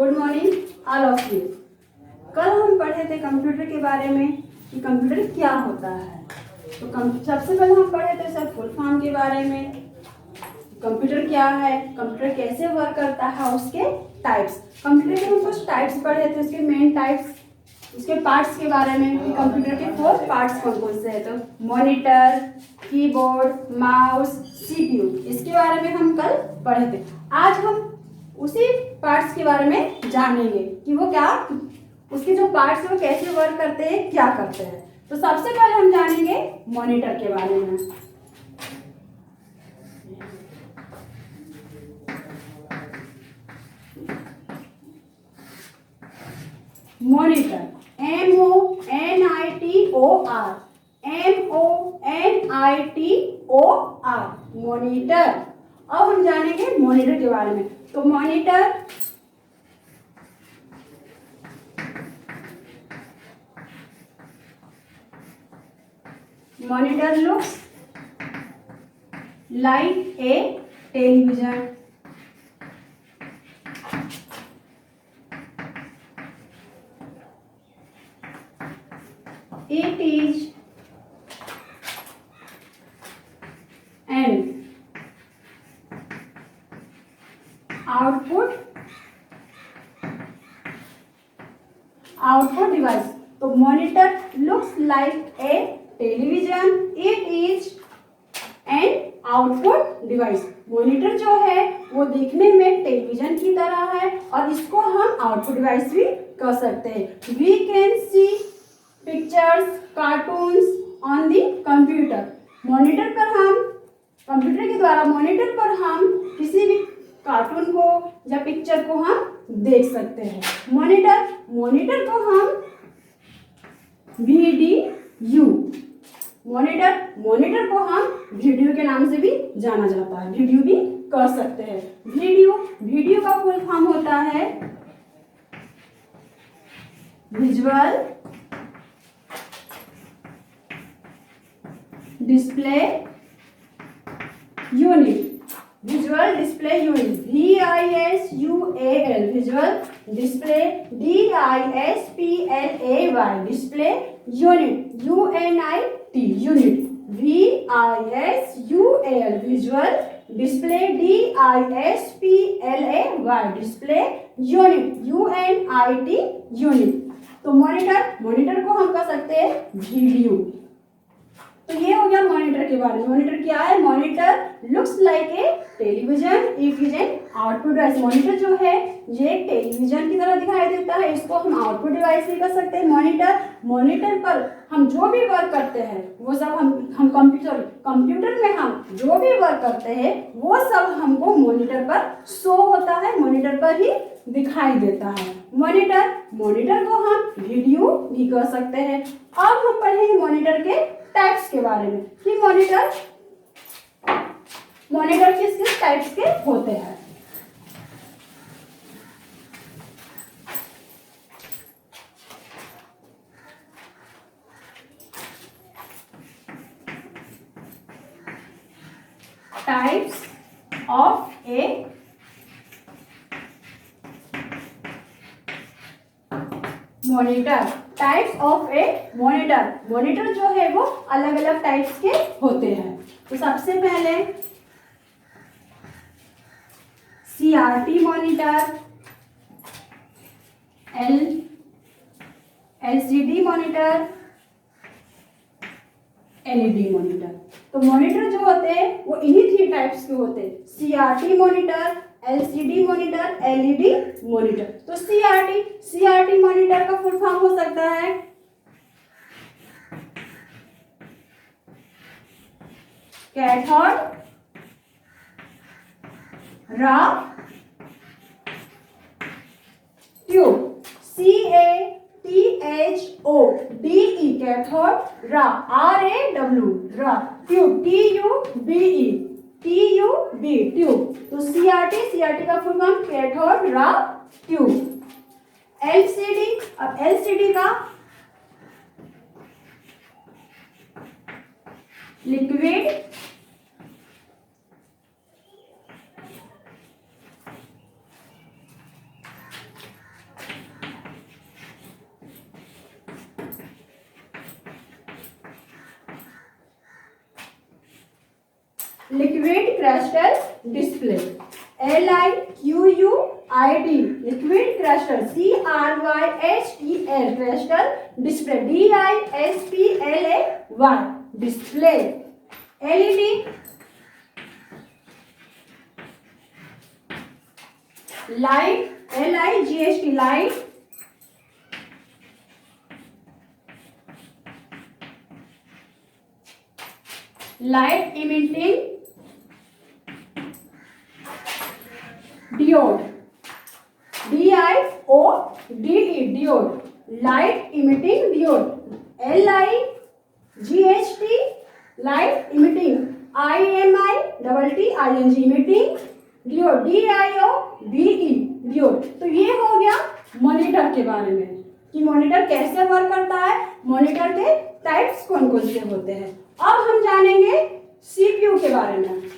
Good morning all of you. कल हम पढ़े थे कंप्यूटर के बारे में कि कंप्यूटर क्या होता है। तो सबसे पहले हम पढ़े थे सर फुल फॉर्म के बारे में, कंप्यूटर क्या है, कंप्यूटर कैसे वर्क करता है, उसके टाइप्स। कंप्यूटर के हम कुछ टाइप्स पढ़े थे, उसके मेन टाइप्स, उसके पार्ट्स के बारे में कि कंप्यूटर के 4 पार्ट्स कौन कौन से हैं। तो मॉनिटर, कीबोर्ड, माउस, सीपीयू, इसके बारे में हम कल पढ़े थे। आज हम उसी पार्ट्स के बारे में जानेंगे कि वो क्या, उसके जो पार्ट्स हैं वो कैसे वर्क करते हैं, क्या करते हैं। तो सबसे पहले हम जानेंगे मॉनिटर के बारे में। Monitor MONITOR, MONITOR, monitor. अब हम जानेंगे मॉनिटर के बारे में। तो monitor looks like a television. It is an output device. तो monitor looks like a television. It is an output device. Monitor जो है वो देखने में टेलीविजन की तरह है और इसको हम आउटपुट डिवाइस भी कह सकते हैं। We can see pictures, cartoons on the computer. Monitor पर हम, कंप्यूटर के द्वारा मॉनिटर पर हम किसी भी कार्टून को या पिक्चर को हम देख सकते हैं। मॉनिटर को हम वीडीयू, मॉनिटर को हम वीडियो के नाम से भी जाना जाता है, वीडियो भी कह सकते हैं। वीडियो का फुल फॉर्म होता है visual display unit, visual display unit, VISUAL, visual display, DISPLAY, display unit, UNIT, unit, VISUAL, visual display, DISPLAY, display unit, UNIT, unit. तो मॉनिटर को हम कह सकते हैं वीडियो। तो ये हो गया मॉनिटर के बारे में। मॉनिटर क्या है? Monitor looks like a television, it is an output device. Monitor जो है ये टेलीविजन की तरह दिखाई देता है, इसको हम आउटपुट डिवाइस भी कर सकते हैं। मॉनिटर पर हम जो भी वर्क करते हैं वो सब हम कंप्यूटर में हम जो भी वर्क करते हैं वो सब हमको मॉनिटर पर शो होता है, मॉनिटर पर ही दिखाई देता है। मॉनिटर को हम वीडियो भी कह सकते हैं। अब हम पढ़ेंगे मॉनिटर के टाइप्स के बारे में कि मॉनिटर किस किस टाइप्स के होते हैं। Types of A monitor, types of A monitor. Monitor जो है वो अलग अलग टाइप्स के होते हैं। तो सबसे पहले CRT monitor, LCD monitor, LED monitor. तो मॉनिटर जो होते हैं वो इन्हीं 3 टाइप्स के होते हैं, CRT monitor, LCD monitor, LED monitor. तो CRT मॉनिटर का फुल फॉर्म हो सकता है कैथोड रा ट्यूब, CATHODE, कैथोड रा, RAW, रा, ट्यूब, TUB, ट्यूब। तो CRT का फुल फॉर्म कैथोड रा ट्यूब। LCD, अब LCD का liquid liquid crystal display, LIQUID liquid crystal, CRYSTL crystal display, DISPLAY display, LED light, LIGHT light, light emitting diode, DIODE diode light emitting diode, LIGHT light emitting, IMITTING emitting diode, DIODE diode। तो ये हो गया monitor के बारे में कि monitor कैसे work करता है, मॉनिटर के टाइप्स कौन कौन से होते हैं। अब हम जानेंगे CPU के बारे में।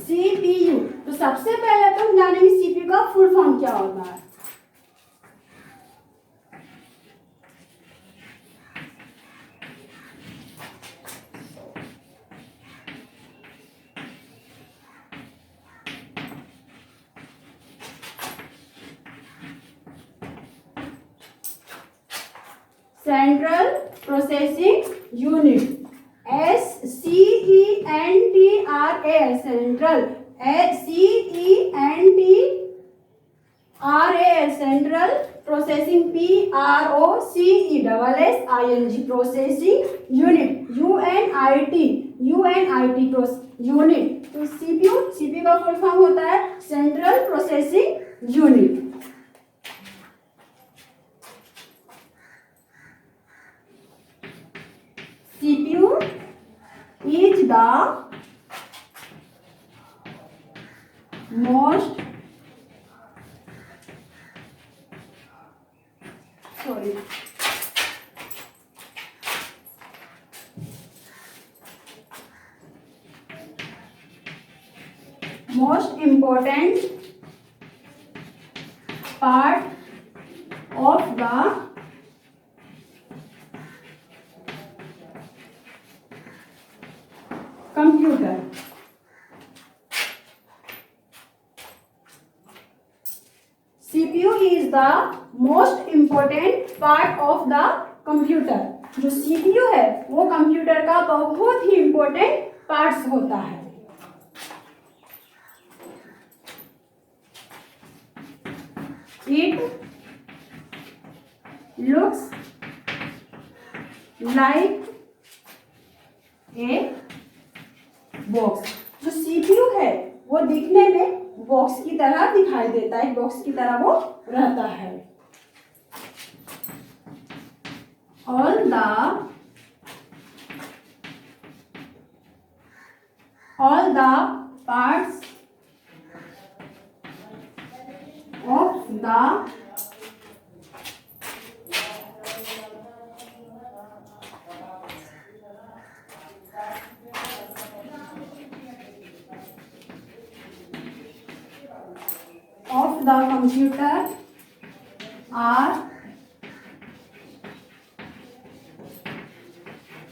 CPU तो सबसे पहले तो हम जानेंगे CPU का फुल फॉर्म क्या होता है। Central processing unit, SCENTRA central, CENTRA central processing, PROCESSING processing unit, UNIT unit. तो CPU का फुल फॉर्म होता है central processing unit. CPU is the most important part of the computer। CPU is the most important part of the computer। जो CPU है वो computer का बहुत ही important parts होता है। It looks like a box. जो CPU है वो दिखने में बॉक्स की तरह दिखाई देता है, बॉक्स की तरह वो रहता है। All the parts of the computer are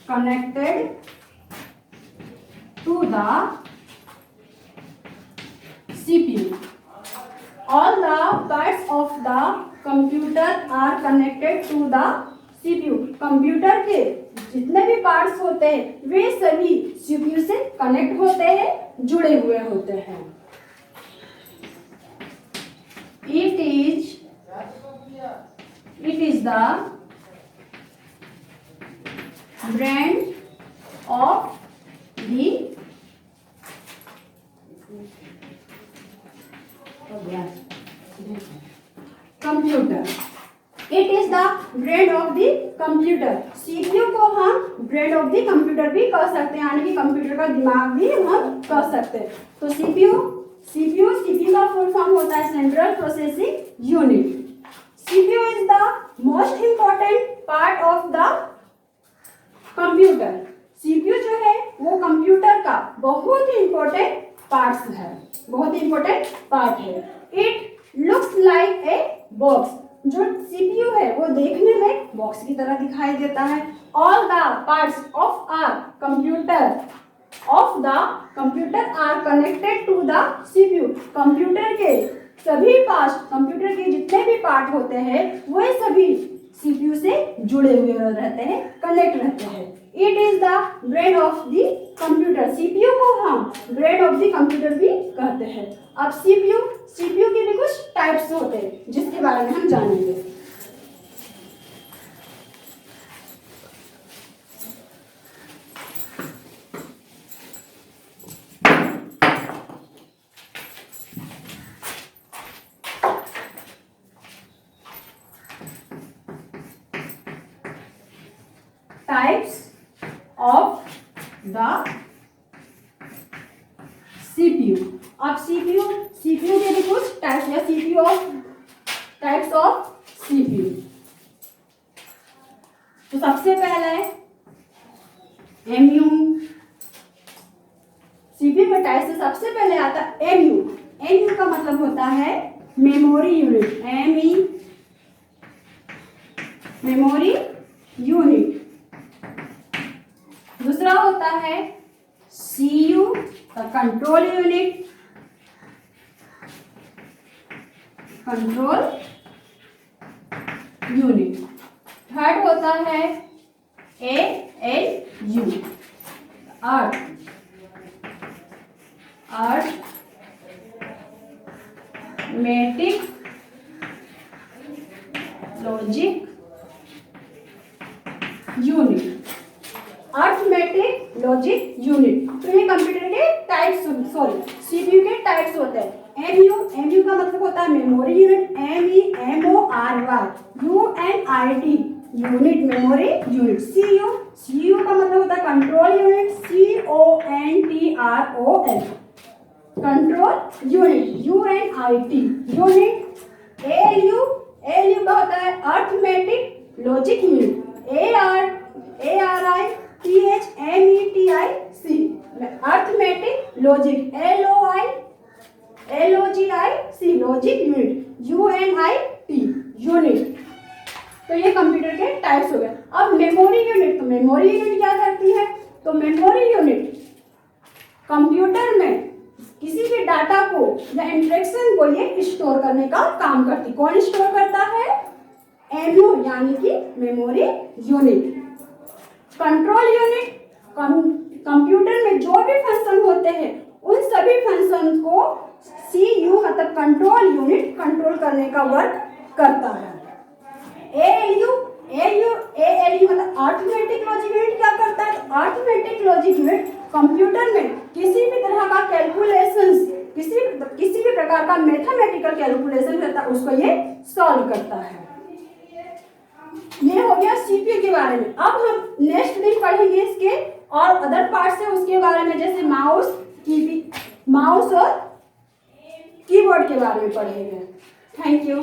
connected to the CPU। All the parts of the computer are connected to the CPU। Computer के जितने भी पार्ट्स होते हैं वे सभी CPU से कनेक्ट होते हैं, जुड़े हुए होते हैं। It is the brain of the computer। It is the brain of the computer। CPU को हम brain of the computer भी कह सकते हैं, यानी कि कंप्यूटर का दिमाग भी हम कह सकते हैं। तो CPU का फुल फॉर्म होता है central processing unit. CPU is the most important part of the computer. CPU जो है वो कंप्यूटर का बहुत ही इंपॉर्टेंट पार्ट है, बहुत ही इंपॉर्टेंट पार्ट है। It looks like a box. जो सीपीयू है वो देखने में बॉक्स की तरह दिखाई देता है। All the parts of computer are connected to the CPU. Computer के सभी पार्ट्स, कंप्यूटर के जितने भी पार्ट होते हैं वो सभी सीपीयू से जुड़े हुए रहते हैं, कनेक्ट रहते हैं। It is the brain of the computer. CPU को हम ब्रेन ऑफ द कंप्यूटर भी कहते हैं। अब सीपीयू के भी कुछ टाइप्स होते हैं जिसके बारे में हम जानेंगे। Types of the CPU. अब सीपीयू के भी कुछ टाइप्स या टाइप्स ऑफ सीपीयू। तो सबसे पहला है एमयू। सीपीयू के टाइप से सबसे पहले आता है एमयू। एमयू का मतलब होता है मेमोरी यूनिट। Memory unit. दूसरा होता है सीयू का कंट्रोल यूनिट। थर्ड होता है ALU arithmetic logic unit. Arithmetic logic unit. तो ये कंप्यूटर के टाइप्स, सीपीयू के टाइप्स होते हैं। एमयू का मतलब होता है memory unit. MEMORY unit, memory unit. CU का मतलब होता है control unit. CONTROL control unit. UNIT unit. ALU का होता है arithmetic logic unit. ARITHMETIC arithmetic logic. LOGIC logic unit. UNIT unit. तो ये कंप्यूटर के टाइप्स हो गए। अब मेमोरी यूनिट। तो मेमोरी यूनिट क्या करती है? तो मेमोरी यूनिट कंप्यूटर में किसी भी डाटा को या इंस्ट्रक्शन को ये स्टोर करने का काम करती। कौन स्टोर करता है? एमयू यानी कि memory unit. Control unit computer में जो भी फंक्शन होते हैं उन सभी फंक्शन को सीयू मतलब कंट्रोल यूनिट कंट्रोल करने का वर्क करता है। ALU मतलब अर्थमेटिक लॉजिक यूनिट क्या करता है? अर्थमेटिक लॉजिक यूनिट कंप्यूटर में किसी भी तरह का कैलकुलेशंस, किसी भी प्रकार का मैथमेटिकल कैलकुलेशन रहता है उसको ये सॉल्व करता है। ये हो गया सीपीयू के बारे में। अब हम नेक्स्ट दिन पढ़ेंगे इसके और अदर पार्ट्स है उसके बारे में, जैसे माउस और कीबोर्ड के बारे में पढ़ेंगे। Thank you.